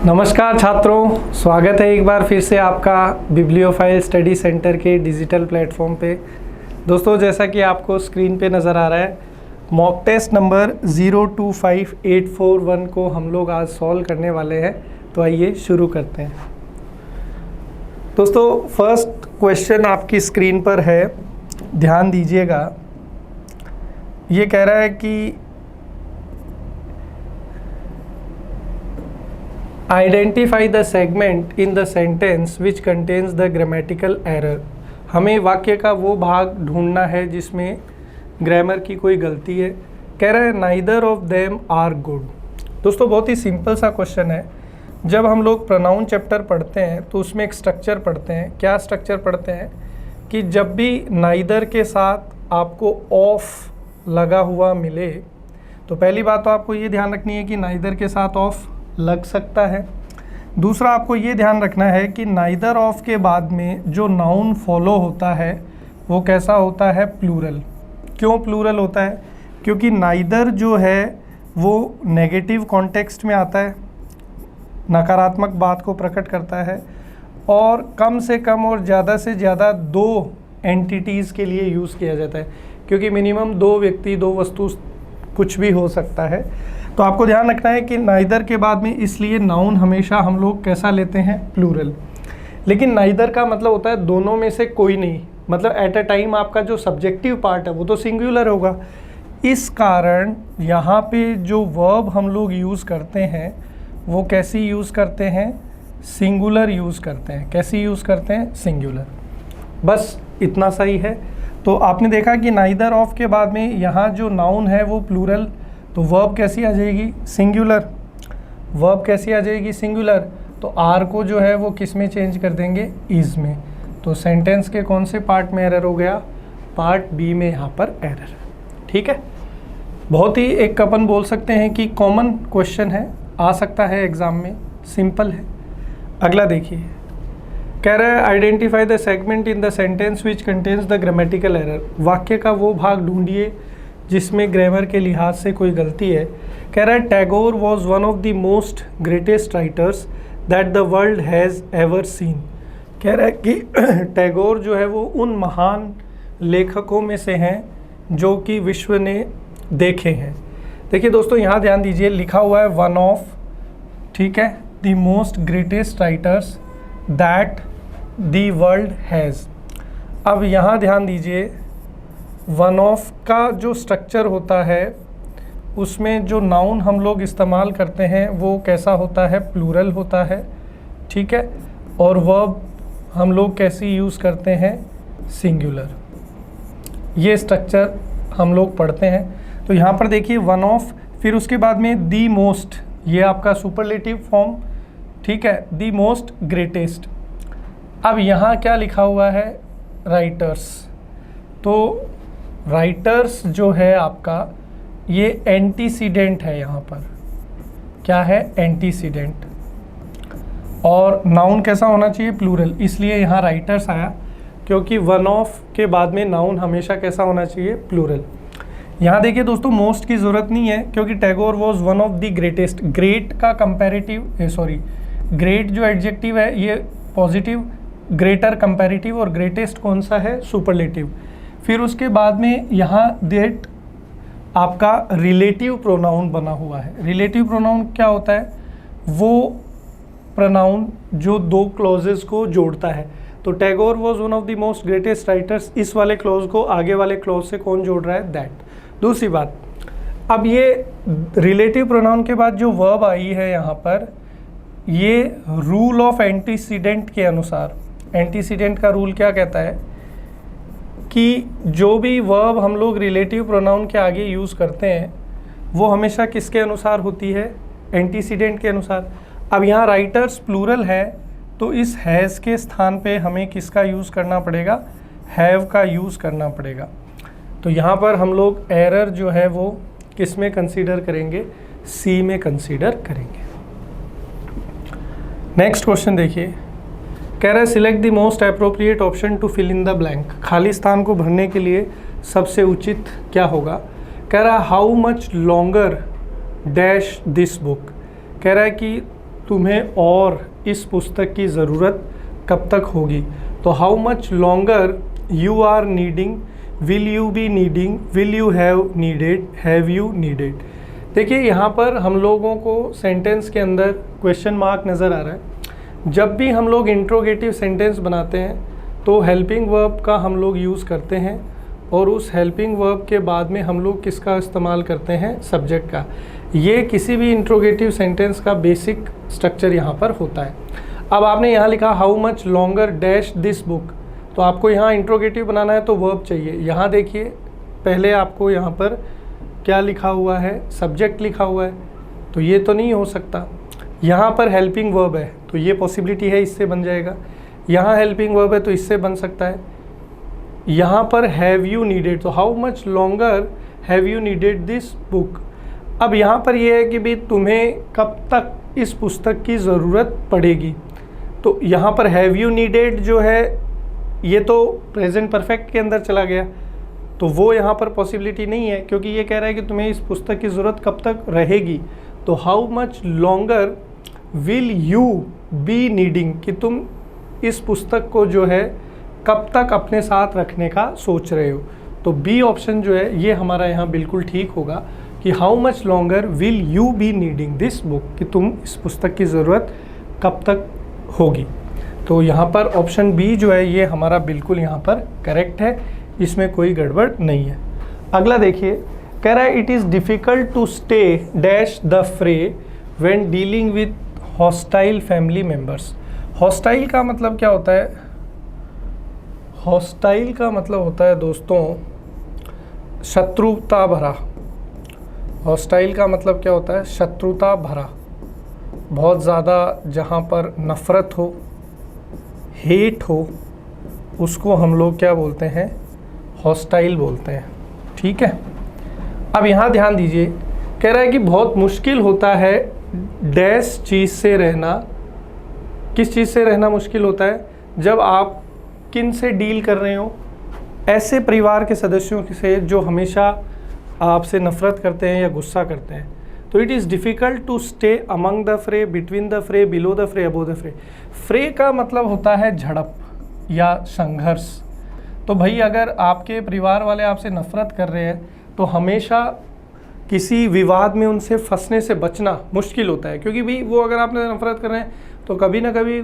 नमस्कार छात्रों, स्वागत है एक बार फिर से आपका बिब्लियोफाइल स्टडी सेंटर के डिजिटल प्लेटफॉर्म पे। दोस्तों, जैसा कि आपको स्क्रीन पे नज़र आ रहा है, मॉक टेस्ट नंबर 025841 को हम लोग आज सॉल्व करने वाले हैं। तो आइए शुरू करते हैं। दोस्तों, फर्स्ट क्वेश्चन आपकी स्क्रीन पर है, ध्यान दीजिएगा। ये कह रहा है कि identify the segment in the sentence which contains the grammatical error. हमें वाक्य का वो भाग ढूंढना है जिसमें ग्रामर की कोई गलती है। कह रहा है neither of them are good. दोस्तों, बहुत ही सिंपल सा क्वेश्चन है। जब हम लोग प्रोनाउन चैप्टर पढ़ते हैं तो उसमें एक स्ट्रक्चर पढ़ते हैं। क्या स्ट्रक्चर पढ़ते हैं कि जब भी नाइदर के साथ आपको ऑफ लगा हुआ मिले तो पहली बात तो आपको ये ध्यान रखनी है कि नाइदर के साथ ऑफ लग सकता है। दूसरा, आपको ये ध्यान रखना है कि नाइदर ऑफ के बाद में जो नाउन फॉलो होता है वो कैसा होता है, प्लूरल। क्यों प्लूरल होता है? क्योंकि नाइदर जो है वो नेगेटिव कॉन्टेक्स्ट में आता है, नकारात्मक बात को प्रकट करता है, और कम से कम और ज़्यादा से ज़्यादा दो एंटिटीज़ के लिए यूज़ किया जाता है, क्योंकि मिनिमम दो व्यक्ति, दो वस्तु, कुछ भी हो सकता है। तो आपको ध्यान रखना है कि नाइदर के बाद में इसलिए नाउन हमेशा हम लोग कैसा लेते हैं, प्लूरल। लेकिन नाइदर का मतलब होता है दोनों में से कोई नहीं, मतलब एट अ टाइम आपका जो सब्जेक्टिव पार्ट है वो तो सिंगुलर होगा। इस कारण यहाँ पे जो वर्ब हम लोग यूज़ करते हैं वो कैसी यूज़ करते हैं, सिंगुलर यूज़ करते हैं। कैसी यूज़ करते हैं, सिंगुलर। बस इतना सही है। तो आपने देखा कि नाइदर ऑफ के बाद में यहाँ जो नाउन है वो प्लूरल, तो वर्ब कैसी आ जाएगी, सिंगुलर। वर्ब कैसी आ जाएगी, सिंगुलर। तो आर को जो है वो किस में चेंज कर देंगे, इज़ में। तो सेंटेंस के कौन से पार्ट में एरर हो गया, पार्ट बी में यहाँ पर एरर। ठीक है, बहुत ही एक अपन बोल सकते हैं कि कॉमन क्वेश्चन है, आ सकता है एग्ज़ाम में, सिंपल है। अगला देखिए, कह रहा है identify the segment in the sentence which contains the grammatical error. वाक्य का वो भाग ढूंढिए जिसमें ग्रामर के लिहाज से कोई गलती है। कह रहा है Tagore was one of the most greatest writers that the world has ever seen. कह रहा है कि टैगोर जो है वो उन महान लेखकों में से हैं जो कि विश्व ने देखे हैं। देखिए दोस्तों, यहाँ ध्यान दीजिए, लिखा हुआ है वन ऑफ, ठीक है, the most greatest writers that the world has. अब यहाँ ध्यान दीजिए, वन ऑफ का जो स्ट्रक्चर होता है उसमें जो नाउन हम लोग इस्तेमाल करते हैं वो कैसा होता है, प्लूरल होता है। ठीक है, और वर्ब हम लोग कैसी यूज़ करते हैं, सिंगुलर। ये स्ट्रक्चर हम लोग पढ़ते हैं। तो यहाँ पर देखिए वन ऑफ, फिर उसके बाद में दी मोस्ट, ये आपका सुपरलेटिव फॉर्म। ठीक है, दी मोस्ट ग्रेटेस्ट। अब यहाँ क्या लिखा हुआ है, राइटर्स। तो राइटर्स जो है आपका ये एंटीसीडेंट है, यहाँ पर क्या है, एंटीसीडेंट। और नाउन कैसा होना चाहिए, प्लूरल, इसलिए यहाँ राइटर्स आया, क्योंकि वन ऑफ के बाद में नाउन हमेशा कैसा होना चाहिए, प्लूरल। यहाँ देखिए दोस्तों, मोस्ट की ज़रूरत नहीं है क्योंकि Tagore was one of the greatest. Great का कंपैरेटिव, ग्रेट जो एडजेक्टिव है ये पॉजिटिव, ग्रेटर कंपैरेटिव, और ग्रेटेस्ट कौन सा है, सुपरलेटिव। फिर उसके बाद में यहाँ दैट आपका रिलेटिव प्रोनाउन बना हुआ है। रिलेटिव प्रोनाउन क्या होता है, वो प्रोनाउन जो दो क्लॉजेस को जोड़ता है। तो Tagore was one of the most greatest writers, इस वाले क्लॉज को आगे वाले क्लॉज से कौन जोड़ रहा है, दैट। दूसरी बात, अब ये रिलेटिव प्रोनाउन के बाद जो वर्ब आई है यहाँ पर, ये रूल ऑफ एंटीसीडेंट के अनुसार, एंटीसीडेंट का रूल क्या कहता है कि जो भी वर्ब हम लोग रिलेटिव प्रोनाउन के आगे यूज़ करते हैं वो हमेशा किसके अनुसार होती है, एंटीसीडेंट के अनुसार। अब यहाँ राइटर्स प्लूरल है तो इस हैज़ के स्थान पे हमें किसका यूज़ करना पड़ेगा, हैव का यूज़ करना पड़ेगा। तो यहाँ पर हम लोग एरर जो है वो किस में कंसीडर करेंगे, सी में कंसीडर करेंगे। नेक्स्ट क्वेश्चन देखिए, कह रहा है select the most appropriate option to fill in the blank. खाली स्थान को भरने के लिए सबसे उचित क्या होगा। कह रहा है how much longer dash this book. कह रहा है कि तुम्हें और इस पुस्तक की ज़रूरत कब तक होगी। तो how much longer you are needing, will you be needing, will you have needed, have you needed. देखिए यहाँ पर हम लोगों को सेंटेंस के अंदर क्वेश्चन मार्क नज़र आ रहा है। जब भी हम लोग इंट्रोगेटिव सेंटेंस बनाते हैं तो हेल्पिंग वर्ब का हम लोग यूज़ करते हैं, और उस हेल्पिंग वर्ब के बाद में हम लोग किसका इस्तेमाल करते हैं, सब्जेक्ट का। ये किसी भी इंट्रोगेटिव सेंटेंस का बेसिक स्ट्रक्चर यहाँ पर होता है। अब आपने यहाँ लिखा how much longer dash this book, तो आपको यहाँ इंट्रोगेटिव बनाना है तो वर्ब चाहिए। यहाँ देखिए पहले आपको यहाँ पर क्या लिखा हुआ है, सब्जेक्ट लिखा हुआ है, तो ये तो नहीं हो सकता। यहाँ पर हेल्पिंग वर्ब है तो ये पॉसिबिलिटी है, इससे बन जाएगा। यहाँ हेल्पिंग वर्ब है तो इससे बन सकता है। यहाँ पर हैव यू नीडेड, तो how much longer have you needed this book. अब यहाँ पर यह है कि भाई तुम्हें कब तक इस पुस्तक की ज़रूरत पड़ेगी, तो यहाँ पर हैव यू नीडेड जो है ये तो प्रेजेंट परफेक्ट के अंदर चला गया, तो वो यहाँ पर पॉसिबिलिटी नहीं है, क्योंकि ये कह रहा है कि तुम्हें इस पुस्तक की ज़रूरत कब तक रहेगी। तो how much longer will you be needing, कि तुम इस पुस्तक को जो है कब तक अपने साथ रखने का सोच रहे हो। तो बी ऑप्शन जो है ये हमारा यहाँ बिल्कुल ठीक होगा कि how much longer will you be needing this book, कि तुम इस पुस्तक की ज़रूरत कब तक होगी। तो यहाँ पर ऑप्शन बी जो है ये हमारा बिल्कुल यहाँ पर करेक्ट है, इसमें कोई गड़बड़ नहीं है। अगला देखिए, कह रहा है it is difficult to stay dash the fray when dealing with hostile family members. Hostile का मतलब क्या होता है, हॉस्टाइल का मतलब होता है दोस्तों शत्रुता भरा। हॉस्टाइल का मतलब क्या होता है, शत्रुता भरा, बहुत ज़्यादा जहाँ पर नफ़रत हो, हेट हो, उसको हम लोग क्या बोलते हैं, हॉस्टाइल बोलते हैं। ठीक है। अब यहाँ ध्यान दीजिए, कह रहा है कि बहुत मुश्किल होता है डैश चीज़ से रहना। किस चीज़ से रहना मुश्किल होता है, जब आप किन से डील कर रहे हो, ऐसे परिवार के सदस्यों से जो हमेशा आपसे नफ़रत करते हैं या गुस्सा करते हैं। तो it is difficult to stay among the fray, between the fray, below the fray, above the फ्रे। फ्रे का मतलब होता है झड़प या संघर्ष। तो भाई अगर आपके परिवार वाले आपसे नफ़रत कर रहे हैं तो हमेशा किसी विवाद में उनसे फंसने से बचना मुश्किल होता है, क्योंकि भाई वो अगर आपने नफ़रत कर रहे हैं तो कभी ना कभी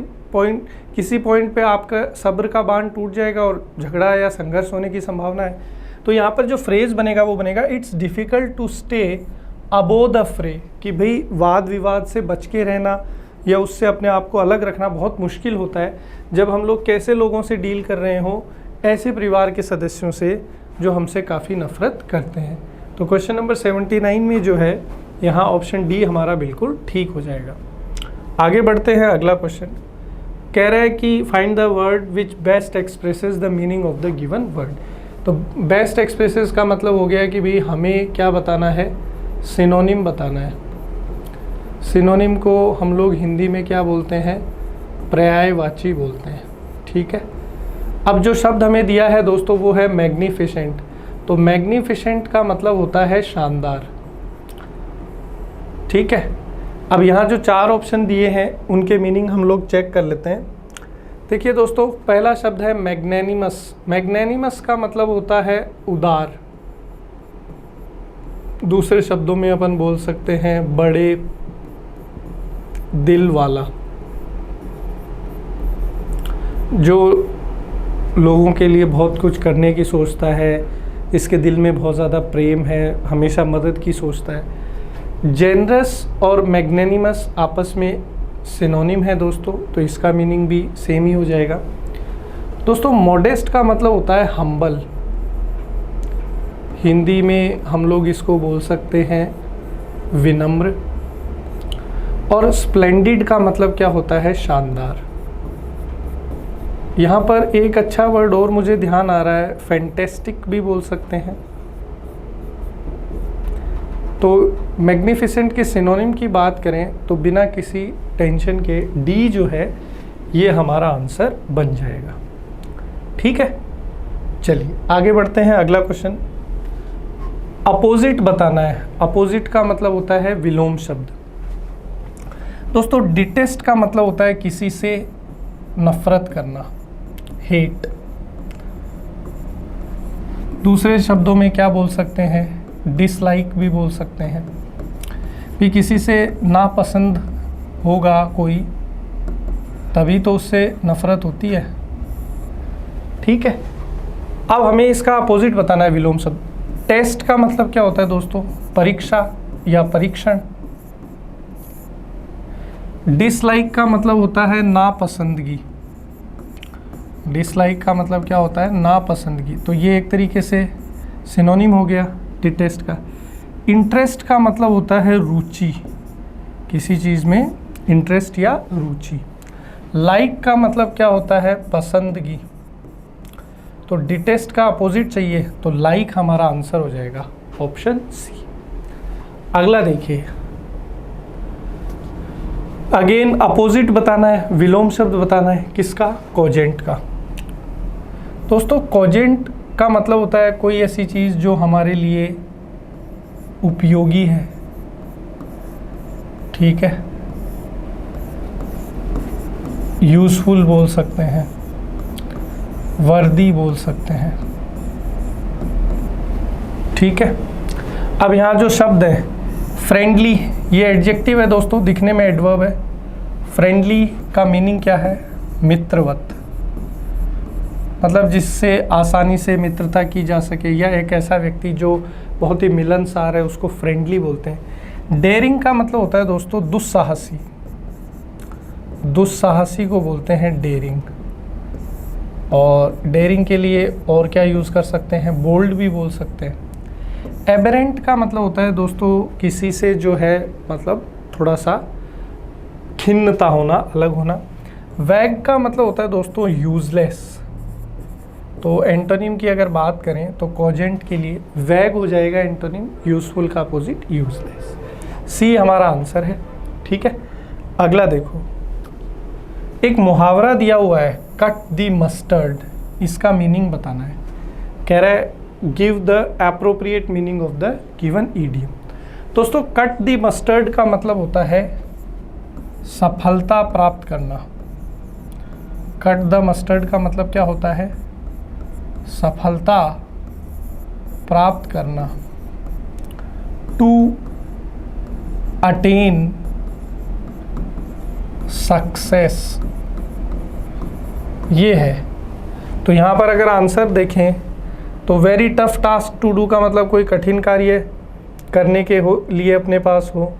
किसी पॉइंट पे आपका सब्र का बांध टूट जाएगा और झगड़ा या संघर्ष होने की संभावना है। तो यहाँ पर जो फ्रेज़ बनेगा वो बनेगा it's difficult to stay above the fray, कि भाई वाद विवाद से बच के रहना या उससे अपने आप को अलग रखना बहुत मुश्किल होता है जब हम लोग कैसे लोगों से डील कर रहे हों, ऐसे परिवार के सदस्यों से जो हमसे काफ़ी नफ़रत करते हैं। तो क्वेश्चन नंबर 79 में जो है यहाँ ऑप्शन डी हमारा बिल्कुल ठीक हो जाएगा। आगे बढ़ते हैं, अगला क्वेश्चन कह रहा है कि find the word which best expresses the meaning of the given word. तो बेस्ट एक्सप्रेसेस का मतलब हो गया कि भाई हमें क्या बताना है, सिनोनिम बताना है। सिनोनिम को हम लोग हिंदी में क्या बोलते हैं, पर्यायवाची बोलते हैं। ठीक है। अब जो शब्द हमें दिया है दोस्तों वो है मैग्निफिसेंट। तो मैग्निफिसेंट का मतलब होता है शानदार। ठीक है। अब यहाँ जो 4 ऑप्शन दिए हैं उनके मीनिंग हम लोग चेक कर लेते हैं। देखिए दोस्तों, पहला शब्द है मैग्नेनिमस। मैग्नेनिमस का मतलब होता है उदार। दूसरे शब्दों में अपन बोल सकते हैं बड़े दिल वाला, जो लोगों के लिए बहुत कुछ करने की सोचता है, इसके दिल में बहुत ज़्यादा प्रेम है, हमेशा मदद की सोचता है। जेनरस और मैग्नेनिमस आपस में सिनोनिम है दोस्तों, तो इसका मीनिंग भी सेम ही हो जाएगा। दोस्तों मॉडेस्ट का मतलब होता है हम्बल। हिंदी में हम लोग इसको बोल सकते हैं विनम्र। और स्प्लेंडिड का मतलब क्या होता है, शानदार। यहाँ पर एक अच्छा वर्ड और मुझे ध्यान आ रहा है, फैंटेस्टिक भी बोल सकते हैं। तो मैग्निफिसेंट के सिनोनिम की बात करें तो बिना किसी टेंशन के डी जो है ये हमारा आंसर बन जाएगा। ठीक है, चलिए आगे बढ़ते हैं। अगला क्वेश्चन, अपोजिट बताना है। अपोजिट का मतलब होता है विलोम शब्द। दोस्तों डिटेस्ट का मतलब होता है किसी से नफरत करना, हेट। दूसरे शब्दों में क्या बोल सकते हैं, डिसलाइक भी बोल सकते हैं। भी किसी से नापसंद होगा कोई, तभी तो उससे नफरत होती है। ठीक है, अब हमें इसका अपोजिट बताना है विलोम शब्द। टेस्ट का मतलब क्या होता है दोस्तों, परीक्षा या परीक्षण। डिसलाइक का मतलब होता है नापसंदगी। डिसलाइक का मतलब क्या होता है, नापसंदगी। तो ये एक तरीके से सिनोनिम हो गया डिटेस्ट का। इंटरेस्ट का मतलब होता है रुचि, किसी चीज़ में इंटरेस्ट या रुचि। लाइक का मतलब क्या होता है, पसंदगी। तो डिटेस्ट का अपोजिट चाहिए तो लाइक हमारा आंसर हो जाएगा, ऑप्शन सी। अगला देखिए, अगेन अपोजिट बताना है, विलोम शब्द बताना है। किसका, कोजेंट का। दोस्तों कोजेंट का मतलब होता है कोई ऐसी चीज़ जो हमारे लिए उपयोगी है। ठीक है, यूजफुल बोल सकते हैं, वर्दी बोल सकते हैं। ठीक है, अब यहाँ जो शब्द है फ्रेंडली, ये एडजेक्टिव है दोस्तों, दिखने में एडवर्ब है। फ्रेंडली का मीनिंग क्या है, मित्रवत, मतलब जिससे आसानी से मित्रता की जा सके, या एक ऐसा व्यक्ति जो बहुत ही मिलनसार है उसको फ्रेंडली बोलते हैं। डेयरिंग का मतलब होता है दोस्तों दुस्साहसी, दुस्साहसी को बोलते हैं डेयरिंग। और डेयरिंग के लिए और क्या यूज़ कर सकते हैं, बोल्ड भी बोल सकते हैं। एबरेंट का मतलब होता है दोस्तों किसी से जो है मतलब थोड़ा सा खिन्नता होना, अलग होना। वैग का मतलब होता है दोस्तों यूजलेस। तो एंटोनिम की अगर बात करें तो कोजेंट के लिए वैग हो जाएगा एंटोनिम, यूजफुल का अपोजिट यूजलेस। सी हमारा आंसर है। ठीक है, अगला देखो, एक मुहावरा दिया हुआ है, कट द मस्टर्ड। इसका मीनिंग बताना है। कह रहा है give the appropriate meaning of the given idiom. दोस्तों कट द मस्टर्ड का मतलब होता है सफलता प्राप्त करना। कट द मस्टर्ड का मतलब क्या होता है, सफलता प्राप्त करना। टू अटेन सक्सेस, ये है। तो यहाँ पर अगर आंसर देखें तो very tough task to do का मतलब कोई कठिन कार्य करने के लिए अपने पास हो।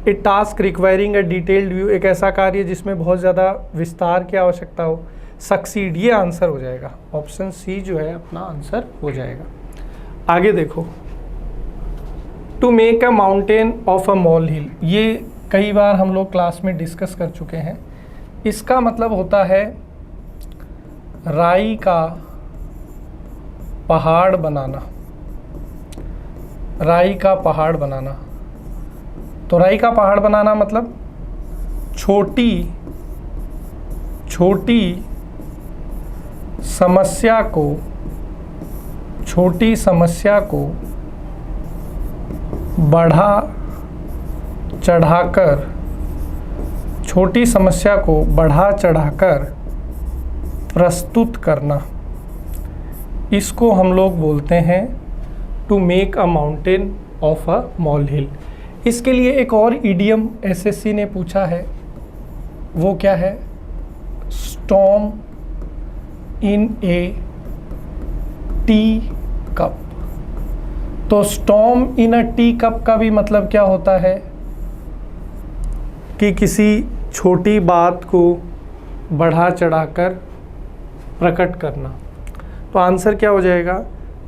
A task requiring a detailed view, एक ऐसा कार्य जिसमें बहुत ज़्यादा विस्तार की आवश्यकता हो। सक्सीड, ये आंसर हो जाएगा, ऑप्शन सी जो है अपना आंसर हो जाएगा। आगे देखो, to make a mountain of a molehill, ये कई बार हम लोग क्लास में डिस्कस कर चुके हैं। इसका मतलब होता है राई का पहाड़ बनाना, राई का पहाड़ बनाना। तो राई का पहाड़ बनाना मतलब छोटी छोटी समस्या को, छोटी समस्या को बढ़ा चढ़ाकर, छोटी समस्या को बढ़ा चढ़ाकर प्रस्तुत करना, इसको हम लोग बोलते हैं to make a mountain of a molehill. इसके लिए एक और इडियम एसएससी ने पूछा है, वो क्या है, storm in a teacup. तो storm in a teacup का भी मतलब क्या होता है कि किसी छोटी बात को बढ़ा चढ़ाकर प्रकट करना। तो आंसर क्या हो जाएगा,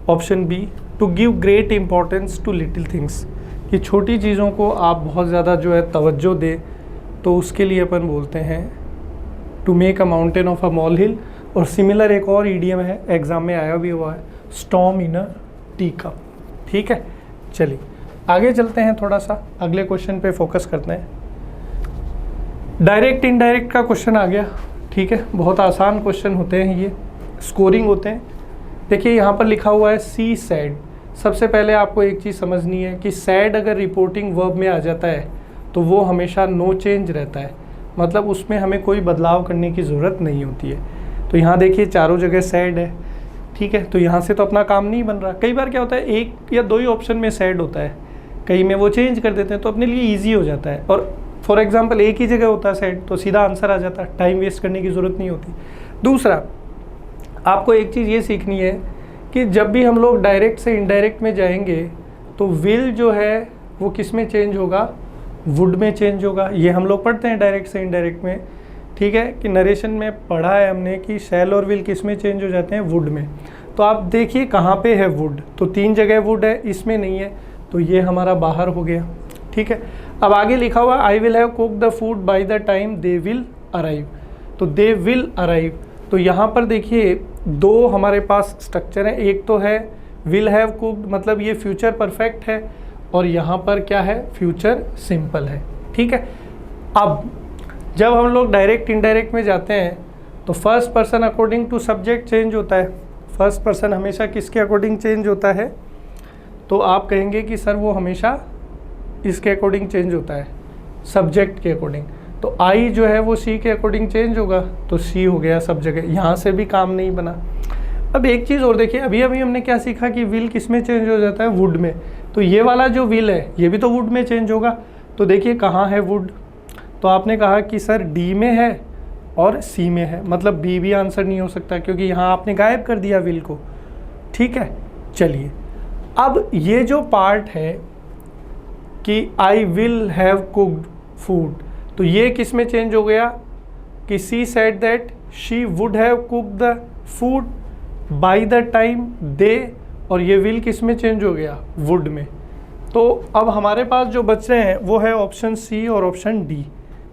option B, to give great importance to little things, कि छोटी चीज़ों को आप बहुत ज़्यादा जो है तवज्जो दे, तो उसके लिए अपन बोलते हैं to make a mountain of a molehill. और सिमिलर एक और ईडियम है, एग्जाम में आया भी हुआ है, storm in a tea cup. ठीक है, चलिए आगे चलते हैं, थोड़ा सा अगले क्वेश्चन पे फोकस करते हैं। डायरेक्ट इनडायरेक्ट का क्वेश्चन आ गया। ठीक है, बहुत आसान क्वेश्चन होते हैं ये, स्कोरिंग होते हैं। देखिए यहाँ पर लिखा हुआ है सी सैड। सबसे पहले आपको एक चीज़ समझनी है कि सैड अगर रिपोर्टिंग वर्ब में आ जाता है तो वो हमेशा नो चेंज रहता है, मतलब उसमें हमें कोई बदलाव करने की ज़रूरत नहीं होती है। तो यहाँ देखिए चारों जगह सैड है, ठीक है, तो यहाँ से तो अपना काम नहीं बन रहा। कई बार क्या होता है एक या दो ही ऑप्शन में सैड होता है, कहीं में वो चेंज कर देते हैं तो अपने लिए ईजी हो जाता है। और फॉर एग्जाम्पल एक ही जगह होता है सैड तो सीधा आंसर आ जाता है, टाइम वेस्ट करने की ज़रूरत नहीं होती। दूसरा, आपको एक चीज़ ये सीखनी है कि जब भी हम लोग डायरेक्ट से इनडायरेक्ट में जाएंगे तो विल जो है वो किस में चेंज होगा, वुड में चेंज होगा। ये हम लोग पढ़ते हैं डायरेक्ट से इनडायरेक्ट में, ठीक है, कि नरेशन में पढ़ा है हमने कि शैल और विल किस में चेंज हो जाते हैं, वुड में। तो आप देखिए कहाँ पे है वुड, तो 3 जगह वुड है, इसमें नहीं है, तो ये हमारा बाहर हो गया, ठीक है। अब आगे लिखा हुआ आई will have cook the food by the time they will arrive, तो दे विल अराइव, तो यहाँ पर देखिए 2 हमारे पास स्ट्रक्चर है, एक तो है विल हैव कुक्ड, मतलब ये फ्यूचर परफेक्ट है, और यहाँ पर क्या है, फ्यूचर सिंपल है, ठीक है। अब जब हम लोग डायरेक्ट इनडायरेक्ट में जाते हैं तो first person according to subject change होता है। फर्स्ट पर्सन हमेशा किसके अकॉर्डिंग चेंज होता है, तो आप कहेंगे कि सर वो हमेशा इसके अकॉर्डिंग चेंज होता है, सब्जेक्ट के अकॉर्डिंग। तो आई जो है वो सी के अकॉर्डिंग चेंज होगा, तो सी हो गया सब जगह, यहाँ से भी काम नहीं बना। अब एक चीज़ और देखिए, अभी हमने क्या सीखा कि विल किस में चेंज हो जाता है, वुड में। तो ये वाला जो विल है ये भी तो वुड में चेंज होगा, तो देखिए कहाँ है वुड, तो आपने कहा कि सर डी में है और सी में है, मतलब बी भी आंसर नहीं हो सकता क्योंकि यहाँ आपने गायब कर दिया विल को, ठीक है। चलिए अब ये जो पार्ट है कि I will have cooked food, तो ये किस में चेंज हो गया कि she said that she would have cooked the food by the time they, और ये विल किस में चेंज हो गया, वुड में। तो अब हमारे पास जो बच रहे हैं वो है ऑप्शन सी और ऑप्शन डी,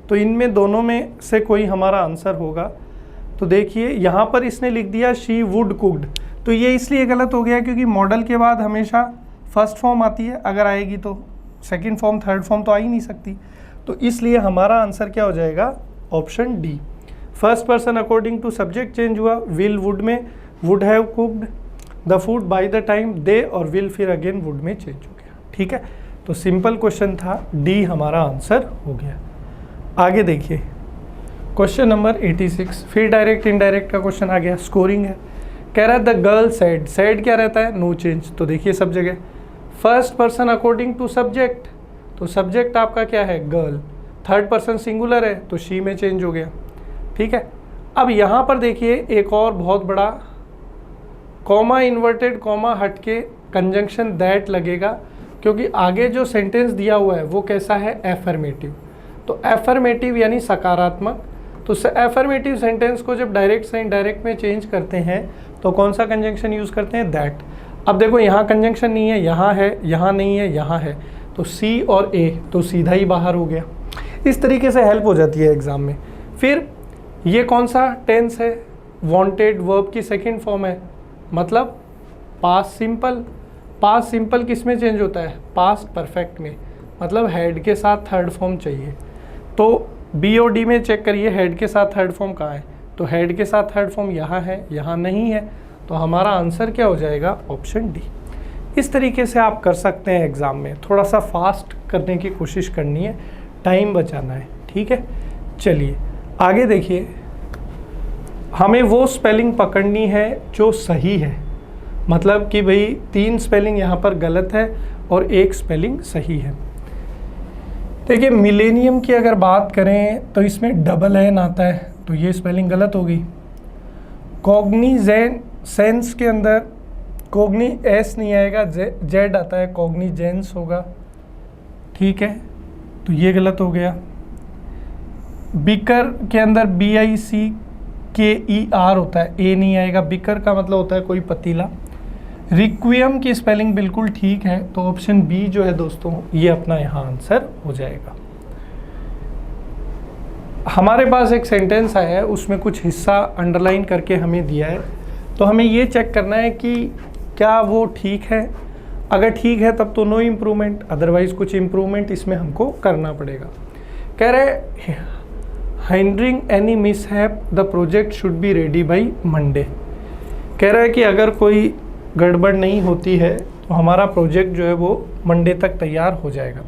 तो इनमें दोनों में से कोई हमारा आंसर होगा। तो देखिए यहाँ पर इसने लिख दिया शी वुड कुक्ड, तो ये इसलिए गलत हो गया क्योंकि मॉडल के बाद हमेशा फर्स्ट फॉर्म आती है, अगर आएगी तो सेकंड फॉर्म थर्ड फॉर्म तो आ ही नहीं सकती, तो इसलिए हमारा आंसर क्या हो जाएगा, option D. First person according to subject change हुआ, विल वुड में, would have cooked the food by the time they, और विल फिर अगेन वुड में चेंज हो गया, ठीक है। तो सिंपल क्वेश्चन था, डी हमारा आंसर हो गया। आगे देखिए क्वेश्चन नंबर 86, फिर डायरेक्ट इनडायरेक्ट का क्वेश्चन आ गया, स्कोरिंग है। कह रहा है द गर्ल सेड, सेड क्या रहता है, नो चेंज, तो देखिए सब जगह। First person according to subject, तो सब्जेक्ट आपका क्या है, गर्ल। थर्ड पर्सन सिंगुलर है तो शी में चेंज हो गया, ठीक है। अब यहाँ पर देखिए एक और बहुत बड़ा कॉमा, इन्वर्टेड कॉमा हट के कंजंक्शन दैट लगेगा, क्योंकि आगे जो सेंटेंस दिया हुआ है वो कैसा है, एफर्मेटिव। तो एफर्मेटिव यानी सकारात्मक, तो एफर्मेटिव सेंटेंस को जब डायरेक्ट से इनडायरेक्ट में चेंज करते हैं तो कौन सा कंजंक्शन यूज़ करते हैं, दैट। अब देखो यहाँ कंजंक्शन नहीं है, यहाँ है, यहाँ नहीं है, यहाँ है, तो सी और ए तो सीधा ही बाहर हो गया। इस तरीके से हेल्प हो जाती है एग्जाम में। फिर ये कौन सा टेंस है, वांटेड वर्ब की सेकंड फॉर्म है, मतलब पास्ट सिंपल। पास्ट सिंपल किस में चेंज होता है, पास्ट परफेक्ट में, मतलब हेड के साथ थर्ड फॉर्म चाहिए। तो बी और डी में चेक करिए हेड के साथ थर्ड फॉर्म कहाँ है, तो हेड के साथ थर्ड फॉर्म यहाँ है, यहाँ नहीं है, तो हमारा आंसर क्या हो जाएगा, ऑप्शन डी। इस तरीके से आप कर सकते हैं एग्ज़ाम में, थोड़ा सा फास्ट करने की कोशिश करनी है, टाइम बचाना है, ठीक है। चलिए आगे देखिए, हमें वो स्पेलिंग पकड़नी है जो सही है, मतलब कि भाई 3 स्पेलिंग यहाँ पर गलत है और 1 स्पेलिंग सही है। देखिए मिलेनियम की अगर बात करें तो इसमें डबल एन आता है, तो ये स्पेलिंग गलत होगी। कॉग्निजेंस के अंदर कॉग्नी एस नहीं आएगा, जेड आता है, कॉग्निजेंस होगा, ठीक है, तो ये गलत हो गया। बिकर के अंदर BICKER होता है, ए नहीं आएगा, बिकर का मतलब होता है कोई पतीला। रिक्वियम की स्पेलिंग बिल्कुल ठीक है, तो ऑप्शन बी जो है दोस्तों ये अपना यहाँ आंसर हो जाएगा। हमारे पास एक सेंटेंस आया है, उसमें कुछ हिस्सा अंडरलाइन करके हमें दिया है, तो हमें ये चेक करना है कि क्या वो ठीक है। अगर ठीक है तब तो नो इम्प्रूवमेंट, अदरवाइज कुछ इम्प्रूवमेंट इसमें हमको करना पड़ेगा। कह रहे hindering any mishap the project should be ready by Monday. कह रहा है कि अगर कोई गड़बड़ नहीं होती है तो हमारा प्रोजेक्ट जो है वो मंडे तक तैयार हो जाएगा।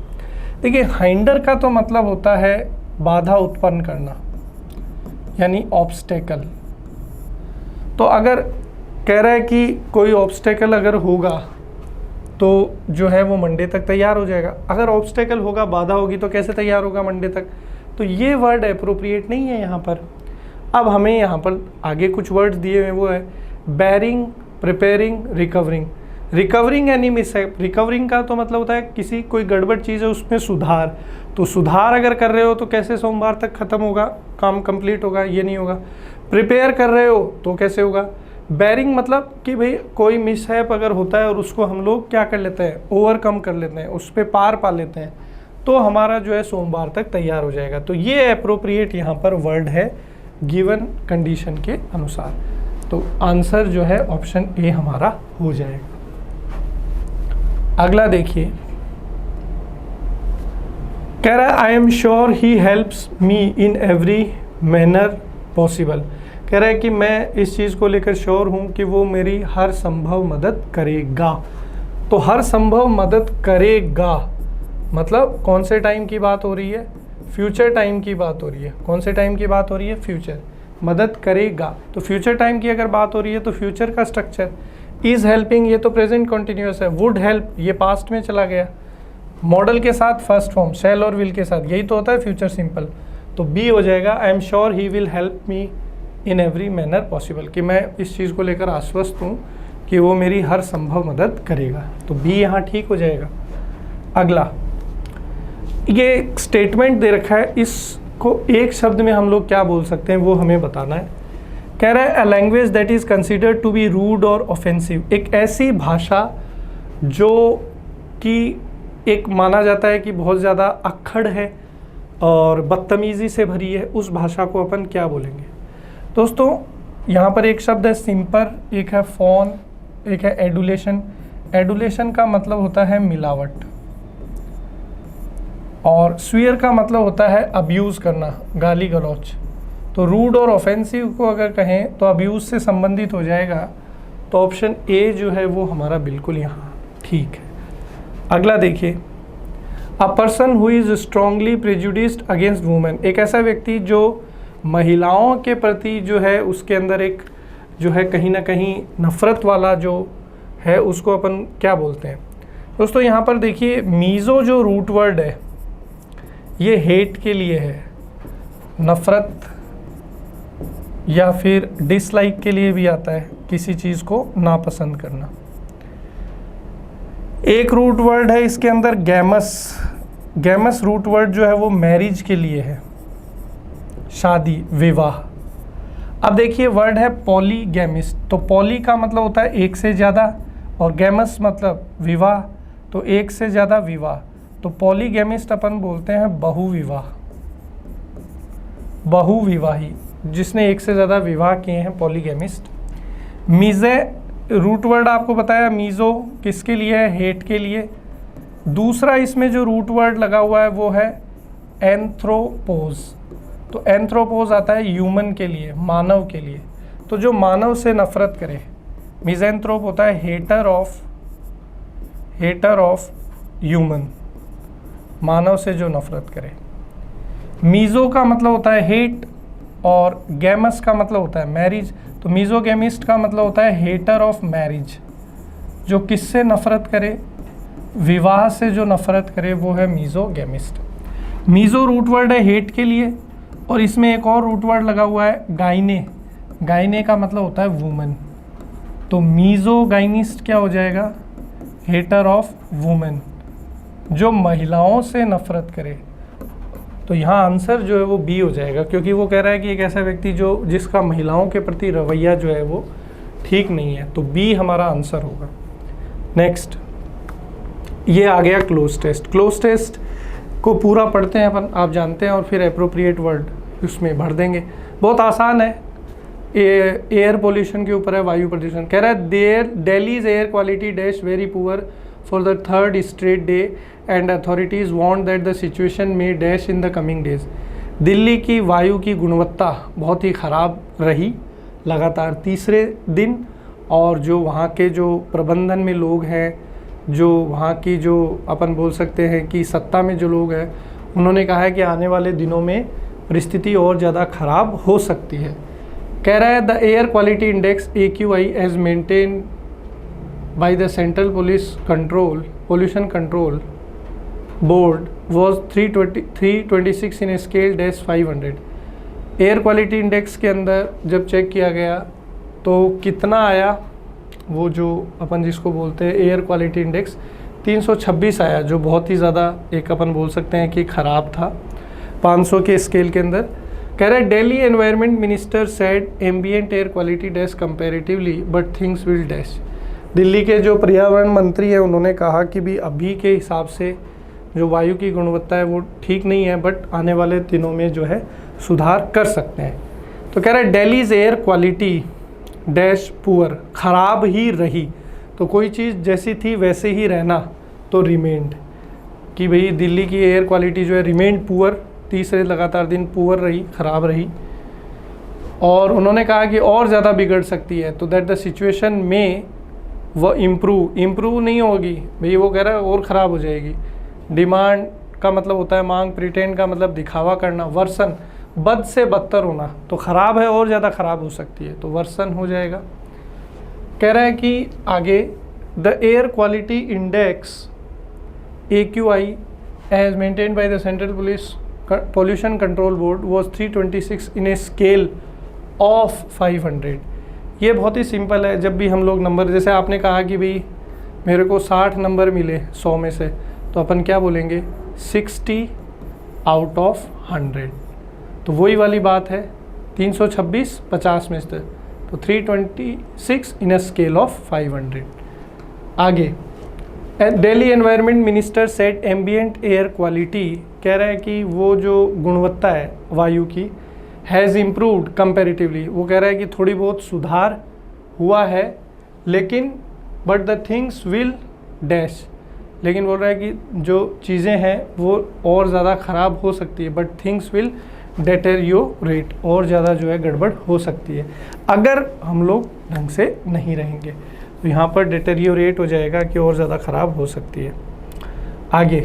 देखिए हाइंडर का तो मतलब होता है बाधा उत्पन्न करना, यानी ऑब्स्टेकल। तो अगर कह रहा है कि कोई ऑब्स्टेकल अगर होगा तो जो है वो मंडे तक तैयार हो जाएगा। अगर ऑब्स्टेकल होगा, बाधा होगी, तो कैसे तैयार होगा मंडे तक? तो ये वर्ड अप्रोप्रिएट नहीं है यहाँ पर। अब हमें यहाँ पर आगे कुछ वर्ड्स दिए हुए हैं, वो है बैरिंग, प्रिपेयरिंग, रिकवरिंग। रिकवरिंग यानी मिसहैप। रिकवरिंग का तो मतलब होता है किसी कोई गड़बड़ चीज़ है उसमें सुधार। तो सुधार अगर कर रहे हो तो कैसे सोमवार तक ख़त्म होगा, काम कंप्लीट होगा? ये नहीं होगा। प्रिपेयर कर रहे हो तो कैसे होगा? बैरिंग मतलब कि भाई कोई मिसहैप अगर होता है और उसको हम लोग क्या कर लेते हैं, ओवरकम कर लेते हैं, उस पर पार पा लेते हैं, तो हमारा जो है सोमवार तक तैयार हो जाएगा। तो ये अप्रोप्रिएट यहाँ पर वर्ड है गिवन कंडीशन के अनुसार। तो आंसर जो है ऑप्शन ए हमारा हो जाएगा। अगला देखिए, कह रहा है I am sure he helps me in every manner possible. कह रहा है कि मैं इस चीज़ को लेकर श्योर हूँ कि वो मेरी हर संभव मदद करेगा। तो हर संभव मदद करेगा मतलब कौन से टाइम की बात हो रही है? फ्यूचर टाइम की बात हो रही है। कौन से टाइम की बात हो रही है? फ्यूचर। मदद करेगा तो फ्यूचर टाइम की अगर बात हो रही है तो फ्यूचर का स्ट्रक्चर। इज़ हेल्पिंग, ये तो प्रेजेंट कॉन्टिन्यूस है। वुड हेल्प, ये पास्ट में चला गया। मॉडल के साथ फर्स्ट फॉर्म, शैल और विल के साथ, यही तो होता है फ्यूचर सिंपल। तो बी हो जाएगा I am sure he will help me in every manner possible, कि मैं इस चीज़ को लेकर आश्वस्त हूँ कि वो मेरी हर संभव मदद करेगा। तो बी यहाँ ठीक हो जाएगा। अगला, ये स्टेटमेंट दे रखा है, इसको एक शब्द में हम लोग क्या बोल सकते हैं वो हमें बताना है। कह रहा है a language that is considered to be rude और ऑफेंसिव। एक ऐसी भाषा जो कि एक माना जाता है कि बहुत ज़्यादा अक्खड़ है और बदतमीज़ी से भरी है, उस भाषा को अपन क्या बोलेंगे? दोस्तों यहाँ पर एक शब्द है सिंपर, एक है फॉन, एक है एडुलेशन। एडुलेशन का मतलब होता है मिलावट, और स्वीयर का मतलब होता है अब्यूज़ करना, गाली गलौच। तो रूड और ऑफेंसिव को अगर कहें तो अब्यूज़ से संबंधित हो जाएगा। तो ऑप्शन ए जो है वो हमारा बिल्कुल यहाँ ठीक है। अगला देखिए, a person who is strongly prejudiced against women. एक ऐसा व्यक्ति जो महिलाओं के प्रति जो है उसके अंदर एक जो है कहीं ना कहीं नफ़रत वाला जो है, उसको अपन क्या बोलते हैं? दोस्तों यहाँ पर देखिए, मीज़ो जो रूट वर्ड है ये हेट के लिए है, नफ़रत या फिर डिसलाइक के लिए भी आता है, किसी चीज़ को नापसंद करना। एक रूट वर्ड है इसके अंदर गैमस। गैमस रूट वर्ड जो है वो मैरिज के लिए है, शादी, विवाह। अब देखिए वर्ड है पॉलीगैमिस्ट। तो पॉली का मतलब होता है एक से ज़्यादा और गैमस मतलब विवाह, तो एक से ज़्यादा विवाह। तो पॉलीगैमिस्ट अपन बोलते हैं बहुविवाह, बहुविवाही, जिसने एक से ज़्यादा विवाह किए हैं, पॉलीगैमिस्ट। मीज़े रूट वर्ड आपको बताया, मीज़ो किसके लिए है? हेट के लिए। दूसरा इसमें जो रूट वर्ड लगा हुआ है वो है एंथ्रोपोज। तो एंथ्रोपोज आता है ह्यूमन के लिए, मानव के लिए। तो जो मानव से नफरत करे, मिज़ेंथ्रोप होता है हेटर ऑफ ह्यूमन, मानव से जो नफरत करे। मीज़ो का मतलब होता है हेट और गैमस का मतलब होता है मैरिज। तो मीज़ोगैमिस्ट का मतलब होता है हेटर ऑफ मैरिज, जो किससे नफरत करे? विवाह से जो नफरत करे वो है मीज़ोगैमिस्ट। मीज़ो रूट वर्ड है हेट के लिए, और इसमें एक और रूट वर्ड लगा हुआ है गाइने। गाइने का मतलब होता है वुमन। तो मीज़ोगाइनिस्ट क्या हो जाएगा? हेटर ऑफ वुमेन, जो महिलाओं से नफरत करे। तो यहाँ आंसर जो है वो बी हो जाएगा, क्योंकि वो कह रहा है कि एक ऐसा व्यक्ति जो जिसका महिलाओं के प्रति रवैया जो है वो ठीक नहीं है। तो बी हमारा आंसर होगा। नेक्स्ट, ये आ गया क्लोज टेस्ट। क्लोज टेस्ट को पूरा पढ़ते हैं अपन, आप जानते हैं, और फिर अप्रोप्रिएट वर्ड उसमें भर देंगे। बहुत आसान है, एयर पोल्यूशन के ऊपर है, वायु प्रदूषण। कह रहा है Delhi's air quality dash very poor for the third straight day and authorities want that the situation में dash in the coming days. Delhi की वायु की गुणवत्ता बहुत ही ख़राब रही लगातार तीसरे दिन, और जो वहाँ के जो प्रबंधन में लोग हैं, जो वहाँ की जो अपन बोल सकते हैं कि सत्ता में जो लोग हैं, उन्होंने कहा है कि आने वाले दिनों में परिस्थिति और ज़्यादा ख़राब हो सकती है। कह रहा है the air quality index AQI as maintain by the central pollution control board was 326 in scale dash 500। Air quality index के अंदर जब चेक किया गया तो कितना आया, वो जो अपन जिसको बोलते हैं एयर क्वालिटी इंडेक्स 326 आया, जो बहुत ही ज़्यादा एक अपन बोल सकते हैं कि ख़राब था 500 के स्केल के अंदर। कह रहा है Delhi environment minister said ambient air quality dash comparatively but things will dash. Delhi के जो पर्यावरण मंत्री हैं उन्होंने कहा कि भी अभी के हिसाब से जो वायु की गुणवत्ता है वो ठीक नहीं है, बट आने वाले दिनों में जो है सुधार कर सकते हैं। तो कह रहा है Delhi's air quality dash poor, ख़राब ही रही। तो कोई चीज़ जैसी थी वैसे ही रहना, तो रिमेंड कि भाई दिल्ली की एयर क्वालिटी जो है रिमेंड पुअर, तीसरे लगातार दिन पुअर रही, ख़राब रही। और उन्होंने कहा कि और ज़्यादा बिगड़ सकती है, तो दैट द सिचुएशन में वो इम्प्रूव नहीं होगी भाई, वो कह रहा है और ख़राब हो जाएगी। डिमांड का मतलब होता है मांग, प्रिटेंड का मतलब दिखावा करना, वर्सन बद से बदतर होना, तो ख़राब है और ज़्यादा ख़राब हो सकती है, तो वर्सन हो जाएगा। कह रहा है कि आगे the air quality index AQI as maintained by the central pollution control board was 326 in a scale of 500। ये बहुत ही सिंपल है। जब भी हम लोग नंबर, जैसे आपने कहा कि भाई मेरे को 60 नंबर मिले 100 में से, तो अपन क्या बोलेंगे 60 आउट ऑफ 100। तो वही वाली बात है 326 50 में से, तो 326 इन अ स्केल ऑफ 500। आगे Delhi environment minister said ambient air quality, कह रहा है कि वो जो गुणवत्ता है वायु की हैज़ इम्प्रूव्ड कंपैरेटिवली, वो कह रहा है कि थोड़ी बहुत सुधार हुआ है, लेकिन but the things will dash, लेकिन बोल रहा है कि जो चीज़ें हैं वो और ज़्यादा ख़राब हो सकती है, बट थिंग्स विल डेटेरियोरेट, और ज़्यादा जो है गड़बड़ हो सकती है अगर हम लोग ढंग से नहीं रहेंगे। तो यहाँ पर डेटेरियोरेट हो जाएगा कि और ज़्यादा ख़राब हो सकती है। आगे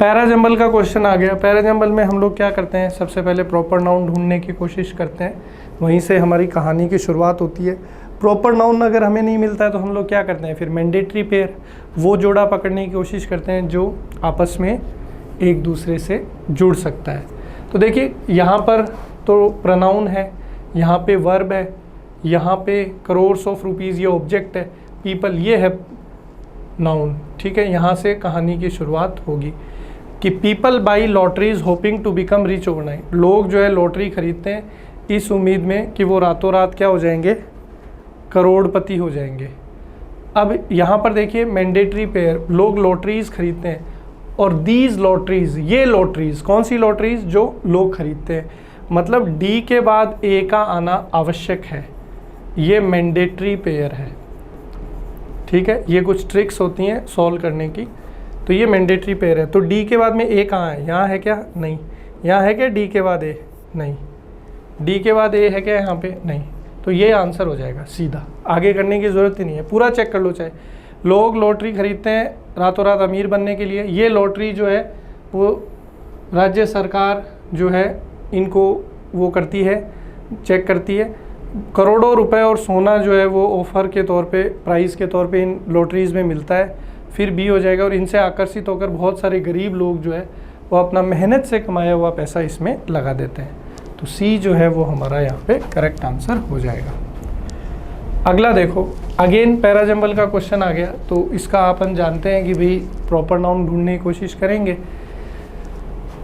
पैराजंबल का क्वेश्चन आ गया। पैराजंबल में हम लोग क्या करते हैं, सबसे पहले प्रॉपर नाउन ढूंढने की कोशिश करते हैं, वहीं से हमारी कहानी की शुरुआत होती है। प्रॉपर नाउन अगर हमें नहीं मिलता है तो हम लोग क्या करते हैं, फिर मैंडेटरी पेयर, वो जोड़ा पकड़ने की कोशिश करते हैं जो आपस में एक दूसरे से जुड़ सकता है। तो देखिए यहाँ पर तो प्रोनाउन है, यहाँ पे वर्ब है, यहाँ पे करोर्स ऑफ रुपीज़ ये ऑब्जेक्ट है, पीपल ये है नाउन, ठीक है। यहाँ से कहानी की शुरुआत होगी कि people buy lotteries hoping to become rich overnight. लोग जो है लॉटरी खरीदते हैं इस उम्मीद में कि वो रातों रात क्या हो जाएंगे, करोड़पति हो जाएंगे। अब यहाँ पर देखिए मैंडेटरी पेयर, लोग लॉटरीज खरीदते हैं, और दीज लॉटरीज, ये लॉटरीज कौन सी लॉटरीज, जो लोग खरीदते हैं, मतलब डी के बाद ए का आना आवश्यक है, ये मैंडेटरी पेयर है, ठीक है। ये कुछ ट्रिक्स होती हैं सॉल्व करने की, तो ये मैंडेटरी पेयर है। तो डी के बाद में ए कहाँ है, यहाँ है क्या, नहीं। यहाँ है क्या डी के बाद ए, नहीं। डी के बाद ए है क्या यहाँ पे, नहीं। तो ये आंसर हो जाएगा सीधा, आगे करने की ज़रूरत ही नहीं है, पूरा चेक कर लो। चाहे लोग लॉटरी खरीदते हैं रातों रात अमीर बनने के लिए, ये लॉटरी जो है वो राज्य सरकार जो है इनको वो करती है, चेक करती है। करोड़ों रुपए और सोना जो है वो ऑफ़र के तौर पे, प्राइज़ के तौर पे इन लॉटरीज़ में मिलता है, फिर बी हो जाएगा। और इनसे आकर्षित होकर बहुत सारे गरीब लोग जो है वो अपना मेहनत से कमाया हुआ पैसा इसमें लगा देते हैं। तो सी जो है वो हमारा यहाँ पे करेक्ट आंसर हो जाएगा। अगला देखो, अगेन पैराजंबल का क्वेश्चन आ गया। तो इसका अपन जानते हैं कि भाई प्रॉपर नाउन ढूंढने की कोशिश करेंगे।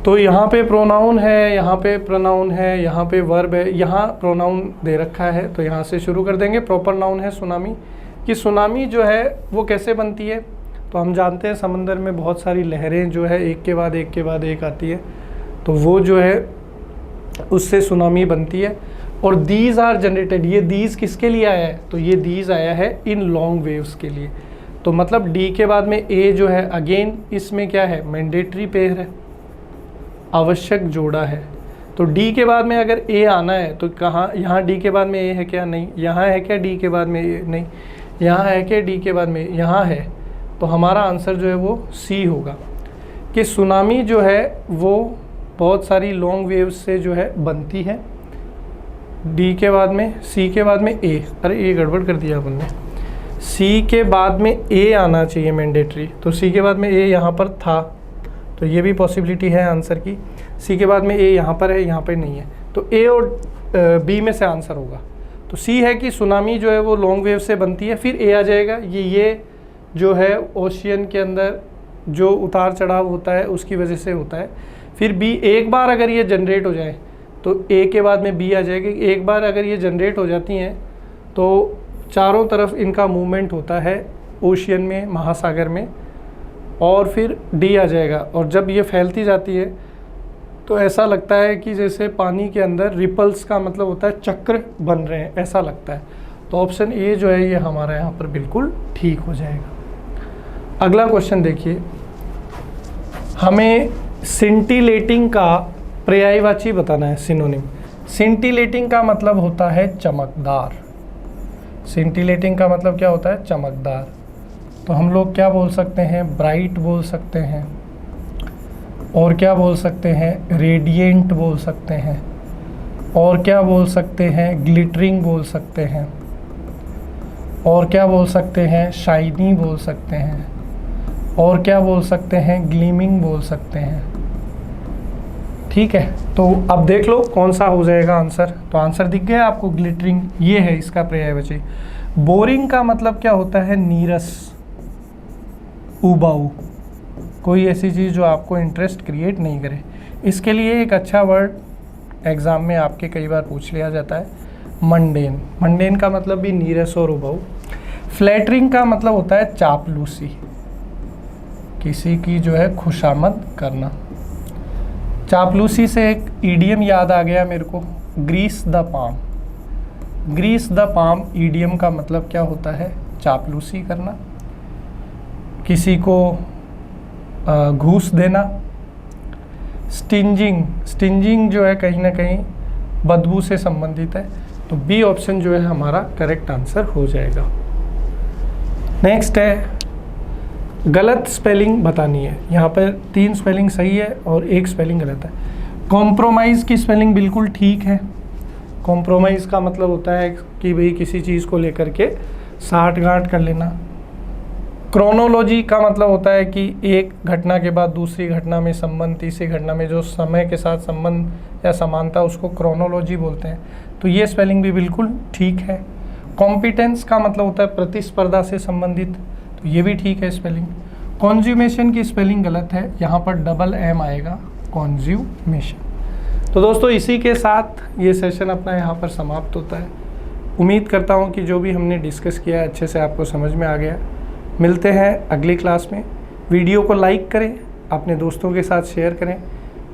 तो यहाँ पे प्रोनाउन है, यहाँ पे प्रोनाउन है, यहाँ पे वर्ब है, यहाँ प्रोनाउन दे रखा है, तो यहाँ से शुरू कर देंगे। प्रॉपर नाउन है सुनामी, कि सुनामी जो है वो कैसे बनती है, तो हम जानते हैं समंदर में बहुत सारी लहरें जो है एक के बाद एक के बाद एक आती है, तो वो जो है उससे सुनामी बनती है। और दीज आर जनरेटेड, ये दीज किसके लिए आया है, तो ये दीज आया है इन लॉन्ग वेव्स के लिए। तो मतलब डी के बाद में ए जो है, अगेन इसमें क्या है, मैंडेटरी पेयर है, आवश्यक जोड़ा है। तो डी के बाद में अगर ए आना है तो कहाँ, यहाँ डी के बाद में ए है क्या, नहीं। यहाँ है क्या डी के बाद में ए, नहीं। यहाँ है क्या डी के बाद में, यहाँ है। तो हमारा आंसर जो है वो सी होगा कि सुनामी जो है वो बहुत सारी लॉन्ग वेव्स से जो है बनती है। डी के बाद में, सी के बाद में ए, अरे ये गड़बड़ कर दिया अपन ने, सी के बाद में ए आना चाहिए मैंडेटरी, तो सी के बाद में ए यहाँ पर था, तो ये भी पॉसिबिलिटी है आंसर की। सी के बाद में ए यहाँ पर है, यहाँ पर नहीं है, तो ए और बी में से आंसर होगा। तो सी है कि सुनामी जो है वो लॉन्ग वेव से बनती है। फिर ए आ जाएगा, ये जो है ओशियन के अंदर जो उतार चढ़ाव होता है उसकी वजह से होता है। फिर बी, एक बार अगर ये जनरेट हो जाए तो ए के बाद में बी आ जाएगी। एक बार अगर ये जनरेट हो जाती हैं तो चारों तरफ इनका मूवमेंट होता है ओशियन में, महासागर में, और फिर डी आ जाएगा। और जब ये फैलती जाती है तो ऐसा लगता है कि जैसे पानी के अंदर रिपल्स का मतलब होता है चक्र बन रहे हैं, ऐसा लगता है। तो ऑप्शन ए जो है ये हमारा यहाँ पर बिल्कुल ठीक हो जाएगा। अगला क्वेश्चन देखिए, हमें सिंटिलेटिंग का पर्यायवाची बताना है, सिनोनिम। सिंटिलेटिंग का मतलब होता है चमकदार। सिंटिलेटिंग का मतलब क्या होता है? चमकदार। तो हम लोग क्या बोल सकते हैं? ब्राइट बोल सकते हैं, और क्या बोल सकते हैं? रेडिएंट बोल सकते हैं, और क्या बोल सकते हैं? ग्लिटरिंग बोल सकते हैं, और क्या बोल सकते हैं? शाइनी बोल सकते हैं, और क्या बोल सकते हैं? ग्लीमिंग बोल सकते हैं। ठीक है, तो अब देख लो कौन सा हो जाएगा आंसर। तो आंसर दिख गया आपको, ग्लिटरिंग ये है इसका पर्यायवाची। बोरिंग का मतलब क्या होता है? नीरस, उबाऊ, कोई ऐसी चीज़ जो आपको इंटरेस्ट क्रिएट नहीं करे। इसके लिए एक अच्छा वर्ड एग्ज़ाम में आपके कई बार पूछ लिया जाता है, मंडेन। मंडेन का मतलब भी नीरस और उबाऊ। फ्लैटरिंग का मतलब होता है चापलूसी, किसी की जो है खुशामद करना। चापलूसी से एक ईडियम याद आ गया मेरे को, grease the palm. Grease the palm idiom का मतलब क्या होता है? चापलूसी करना, किसी को घूस देना। स्टिंजिंग, स्टिंजिंग जो है कहीं ना कहीं बदबू से संबंधित है। तो बी ऑप्शन जो है हमारा करेक्ट आंसर हो जाएगा। नेक्स्ट है, गलत स्पेलिंग बतानी है। यहाँ पर 3 स्पेलिंग सही है और 1 स्पेलिंग गलत है। कॉम्प्रोमाइज़ की स्पेलिंग बिल्कुल ठीक है। कॉम्प्रोमाइज़ का मतलब होता है कि भाई किसी चीज़ को लेकर के साठ-गांठ कर लेना। क्रोनोलॉजी का मतलब होता है कि एक घटना के बाद दूसरी घटना में संबंध, तीसरी घटना में जो समय के साथ संबंध या समानता, उसको क्रोनोलॉजी बोलते हैं। तो ये स्पेलिंग भी बिल्कुल ठीक है। कॉम्पिटेंस का मतलब होता है प्रतिस्पर्धा से संबंधित, तो ये भी ठीक है स्पेलिंग। कॉन्ज्यूमेशन की स्पेलिंग गलत है, यहाँ पर डबल एम आएगा, कॉन्ज्यूमेशन। तो दोस्तों इसी के साथ ये सेशन अपना यहाँ पर समाप्त होता है। उम्मीद करता हूँ कि जो भी हमने डिस्कस किया है अच्छे से आपको समझ में आ गया। मिलते हैं अगली क्लास में। वीडियो को लाइक करें, अपने दोस्तों के साथ शेयर करें,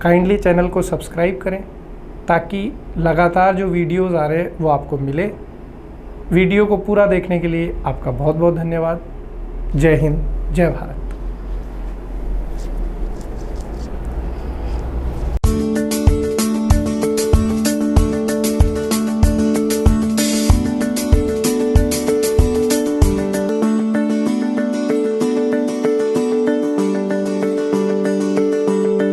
काइंडली चैनल को सब्सक्राइब करें ताकि लगातार जो वीडियोज़ आ रहे हैं वो आपको मिले। वीडियो को पूरा देखने के लिए आपका बहुत बहुत धन्यवाद। जय हिंद, जय भारत।